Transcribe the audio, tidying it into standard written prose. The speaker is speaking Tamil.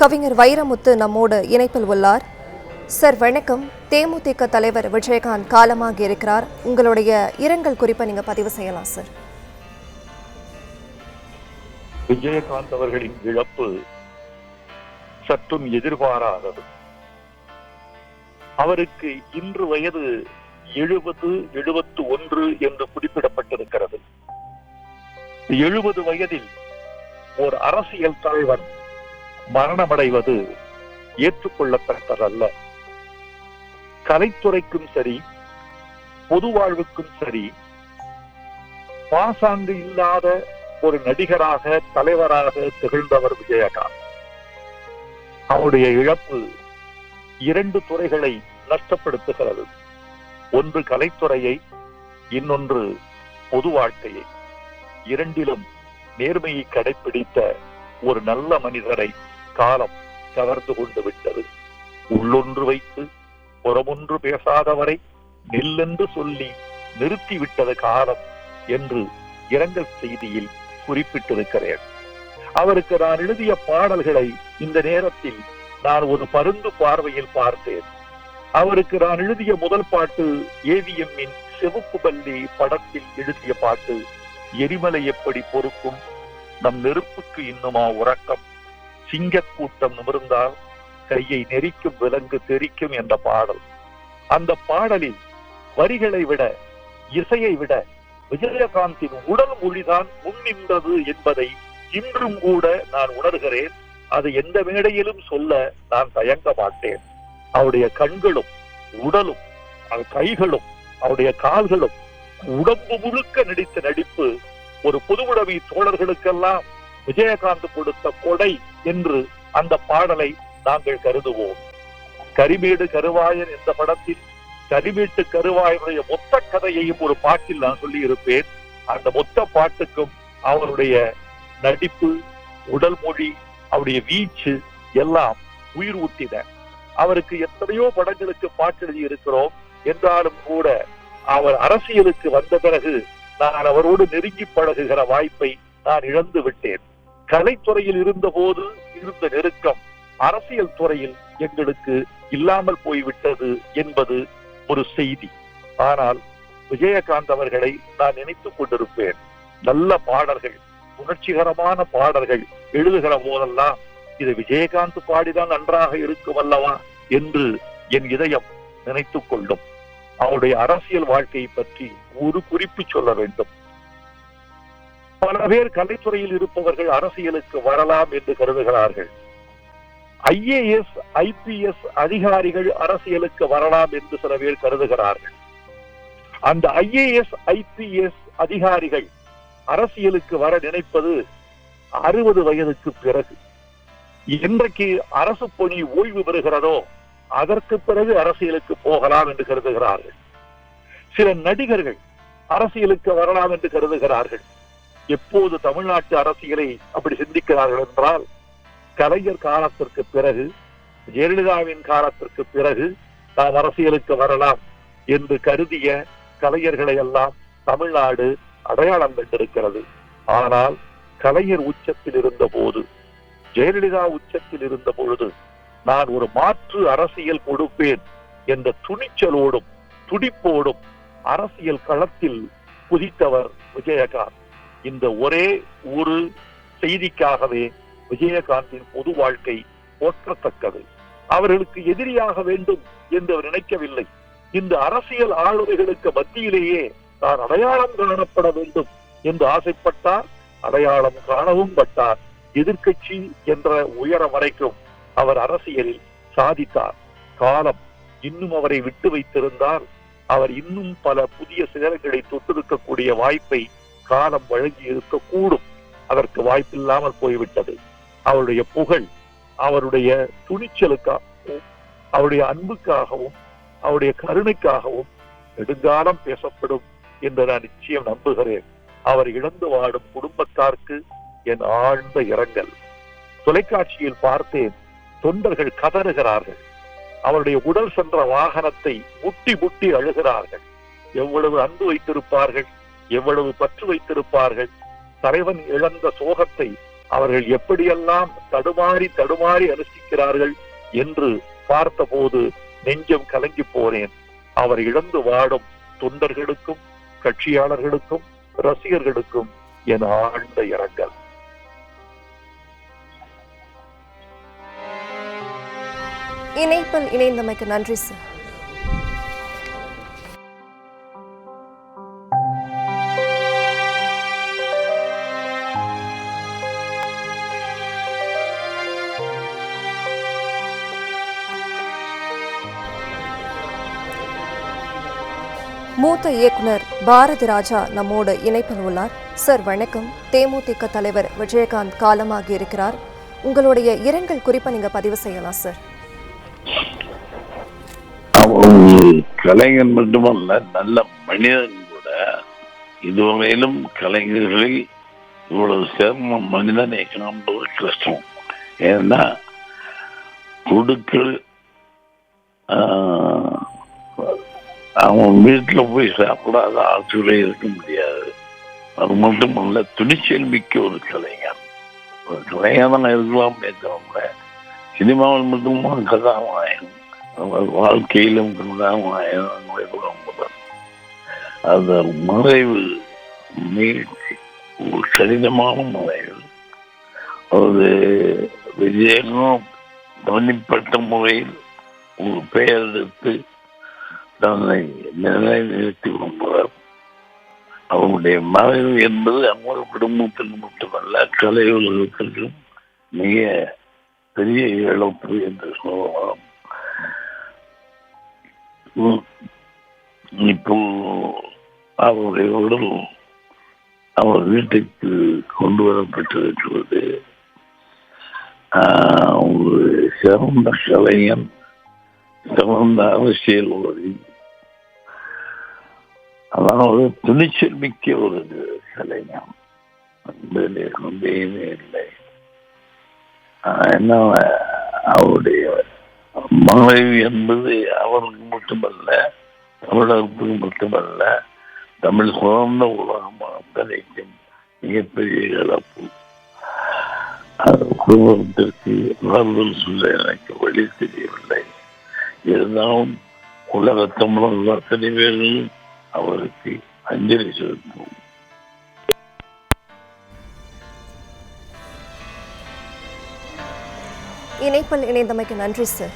கவிஞர் வைரமுத்து நம்மோடு இணைப்பில் உள்ளார். சார் வணக்கம். தேமுதிக தலைவர் விஜயகாந்த் காலமாக இருக்கிறார். உங்களுடைய இரங்கல் குறிப்பை நீங்க பதிவு செய்யலாம் சார். விஜயகாந்த் அவர்களின் இழப்பு சற்றும் எதிர்பாராதது. அவருக்கு இன்று வயது 70-71 என்று குறிப்பிடப்பட்டிருக்கிறது. 70 வயதில் ஒரு அரசியல் தலைவர் மரணமடைவது ஏற்றுக்கொள்ளத்தக்கதல்ல. கலைத்துறைக்கும் சரி, பொது வாழ்வுக்கும் சரி, பாசாங்கு இல்லாத ஒரு நடிகராக, தலைவராக திகழ்ந்தவர் விஜயகாந்த். அவருடைய இழப்பு 2 துறைகளை நஷ்டப்படுத்துகிறது. ஒன்று கலைத்துறையை, இன்னொன்று பொது வாழ்க்கையை. இரண்டிலும் நேர்மையை கடைபிடித்த ஒரு நல்ல மனிதரை காலம் கவர்ந்து கொண்டு விட்டது. உள்ளொன்று வைத்து புறமொன்று பேசாதவரை நெல்லென்று சொல்லி நிறுத்திவிட்டது காலம் என்று இரங்கல் செய்தியில் குறிப்பிட்டிருக்கிறேன். அவருக்கு நான் எழுதிய பாடல்களை இந்த நேரத்தில் நான் ஒரு பருந்து பார்வையில் பார்த்தேன். அவருக்கு நான் எழுதிய முதல் பாட்டு ஏவிஎம்மின் செவப்பு பள்ளி படத்தில் எழுதிய பாட்டு. எரிமலை எப்படி பொறுக்கும், நம் நெருப்புக்கு இன்னுமா உறக்கம், சிங்கக்கூட்டம் நிமிர்ந்தால் கையை நெரிக்கும் விலங்கு தெரிக்கும் என்ற பாடல். அந்த பாடலில் வரிகளை விட, இசையை விட விஜயகாந்தின் உடல் மொழிதான் முன்னின்றது என்பதை இன்றும் கூட நான் உணர்கிறேன். அது எந்த மேடையிலும் சொல்ல நான் தயங்க மாட்டேன். அவருடைய கண்களும் உடலும், கைகளும், அவருடைய கால்களும், உடம்பு முழுக்க நடித்த நடிப்பு ஒரு பொதுவுடைமை தோழர்களுக்கெல்லாம் விஜயகாந்த் கொடுத்த கொடை என்று அந்த பாடலை நாங்கள் கருதுவோம். கரிமேடு கருவாயன் என்ற படத்தில் கரிமேட்டு கருவாயனுடைய மொத்த கதையையும் ஒரு பாட்டில் நான் சொல்லி இருப்பேன். அந்த மொத்த பாட்டுக்கும் அவருடைய நடிப்பு, உடல் மொழி, அவருடைய வீச்சு எல்லாம் உயிர் ஊட்டின. அவருக்கு எத்தனையோ படங்களுக்கு பாட்டு எழுதி இருக்கிறோம். என்றாலும் கூட அவர் அரசியலுக்கு வந்த பிறகு நான் அவரோடு நெருங்கி பழகுகிற வாய்ப்பை நான் இழந்து விட்டேன். கலைத்துறையில் இருந்த போது இருந்த நெருக்கம் அரசியல் துறையில் எங்களுக்கு இல்லாமல் போய்விட்டது என்பது ஒரு செய்தி. ஆனால் விஜயகாந்த் அவர்களை நான் நினைத்துக் கொண்டிருப்பேன். நல்ல பாடல்கள், உணர்ச்சிகரமான பாடல்கள் எழுதுகிற போதெல்லாம் இது விஜயகாந்த் பாடிதான் நன்றாக இருக்கும் அல்லவா என்று என் இதயம் நினைத்துக் கொள்ளும். அவருடைய அரசியல் வாழ்க்கையை பற்றி ஒரு குறிப்பு சொல்ல வேண்டும். பல பேர் கலைத்துறையில் இருப்பவர்கள் அரசியலுக்கு வரலாம் என்று கருதுகிறார்கள். IAS, IPS அதிகாரிகள் அரசியலுக்கு வரலாம் என்று சில பேர் கருதுகிறார்கள். அந்த IAS, IPS அதிகாரிகள் அரசியலுக்கு வர நினைப்பது 60 வயதுக்கு பிறகு. என்றைக்கு அரசு பணி ஓய்வு பெறுகிறதோ அதற்கு பிறகு அரசியலுக்கு போகலாம் என்று கருதுகிறார்கள். சில நடிகர்கள் அரசியலுக்கு வரலாம் என்று கருதுகிறார்கள். எப்போது தமிழ்நாட்டு அரசியலை அப்படி சிந்திக்கிறார்கள் என்றால், கலைஞர் காலத்திற்கு பிறகு, ஜெயலலிதாவின் காலத்திற்கு பிறகு நாம் அரசியலுக்கு வரலாம் என்று கருதிய கலைஞர்களை எல்லாம் தமிழ்நாடு அடையாளம் கண்டிருக்கிறது. ஆனால் கலைஞர் உச்சத்தில் இருந்த போது, ஜெயலலிதா உச்சத்தில் இருந்த பொழுது நான் ஒரு மாற்று அரசியல் கொடுப்பேன் என்ற துணிச்சலோடும் துடிப்போடும் அரசியல் களத்தில் குதித்தவர் விஜயகாந்த். இந்த ஒரே ஒரு செய்திக்காகவே விஜயகாந்தின் பொது வாழ்க்கை போற்றத்தக்கது. அவர்களுக்கு எதிரியாக வேண்டும் என்று அவர் நினைக்கவில்லை. இந்த அரசியல் ஆளுமைகளுக்கு மத்தியிலேயே தான் அடையாளம் காணப்பட வேண்டும் என்று ஆசைப்பட்டார். அடையாளம் காணவும் பட்டார். எதிர்க்கட்சி என்ற உயரம் வரைக்கும் அவர் அரசியலில் சாதித்தார். காலம் இன்னும் அவரை விட்டு வைத்திருந்தால் அவர் இன்னும் பல புதிய சிகரங்களை தொட்டிருக்கக்கூடிய வாய்ப்பை காலம் வழங்கி இருக்கக்கூடும். அதற்கு வாய்ப்பில்லாமல் போய்விட்டது. அவருடைய புகழ் அவருடைய துணிச்சலுக்காகவும், அவருடைய அன்புக்காகவும், அவருடைய கருணைக்காகவும் நெடுங்காலம் பேசப்படும் என்று நான் நிச்சயம் நம்புகிறேன். அவர் இழந்து வாடும் குடும்பத்தாருக்கு என் ஆழ்ந்த இரங்கல். தொலைக்காட்சியில் பார்த்தேன், தொண்டர்கள் கதறுகிறார்கள். அவருடைய உடல் சென்ற வாகனத்தை முட்டி முட்டி அழுகிறார்கள். எவ்வளவு அன்பு வைத்திருப்பார்கள், எவ்வளவு பற்று வைத்திருப்பார்கள். தலைவன் இழந்த சோகத்தை அவர்கள் எப்படியெல்லாம் தடுமாறி தடுமாறி அனுஷ்டிக்கிறார்கள் என்று பார்த்தபோது நெஞ்சம் கலங்கி போனேன். அவர் இழந்து வாடும் தொண்டர்களுக்கும் கட்சியாளர்களுக்கும் ரசிகர்களுக்கும் என் ஆழ்ந்த இரங்கல். இணைப்பில் இணைந்தமைக்கு நன்றி சார். மூத்த இயக்குனர் பாரதி ராஜா நம்மோடு இணைப்பில் உள்ளார். சார் வணக்கம். தேமுதிக தலைவர் விஜயகாந்த் காலமாகி இருக்கிறார். உங்களுடைய இரங்கல் குறிப்பை நீங்க பதிவு செய்யலாம் சார். அவர் கலைஞர் மட்டுமல்ல, நல்ல மனிதன் கூட. இதுவரையிலும் கலைஞர்களில் இவ்வளவு சிறந்த மனிதனை காண்பது கஷ்டம். ஏன்னா கொடுக்கல் அவன் வீட்டில் போய் சாப்பிடாத ஆட்சிகளே இருக்க முடியாது. அது மட்டுமல்ல, துணிச்சல் மிக்க ஒரு கலைஞர். ஒரு கலைஞர் தான் இருக்கலாமே தவிர சினிமாவில் மட்டும் கதாநாயகம், அவர் வாழ்க்கையிலும் கதாநாயகம் முதல். அந்த மறைவு ஒரு கடினமான மறைவு. ஒரு விஜயகம் தனிப்பட்ட முறையில் ஒரு பெயர் எடுத்து தன்னை நிலைநிறுத்தி கொண்டார். அவருடைய மறைவு என்பது அவங்க குடும்பத்திற்கு மட்டுமல்ல, கலை உலகத்திற்கும் மிக பெரிய இழப்பு என்று சொல்லலாம். இப்போ அவருடைய உடல் அவர் வீட்டுக்கு கொண்டு வரப்பட்டிருக்கிறது. ஒரு சிறந்த கலைஞன், சிறந்த அரசியல்வாதி, அதாவது துணிச்சல் மிக்க ஒரு கலைஞர் என்பதிலே சந்தேகமே இல்லை. என்ன அவருடைய மறைவு என்பது அவருக்கு மட்டுமல்ல, தமிழகத்துக்கு மட்டுமல்ல, தமிழ் சுதந்திர உலகம் அத்தனைக்கும் மிகப்பெரிய இழப்பு. குடும்பத்திற்கு ஆறுதல் சொல்ல எனக்கு வழி தெரியவில்லை. இருந்தாலும் உலக தமிழர்கள் அத்தனை பேர்களும் அவருக்கு அஞ்சலி செலுத்தும். இணைப்பில் இணைந்தமைக்கு நன்றி சார்.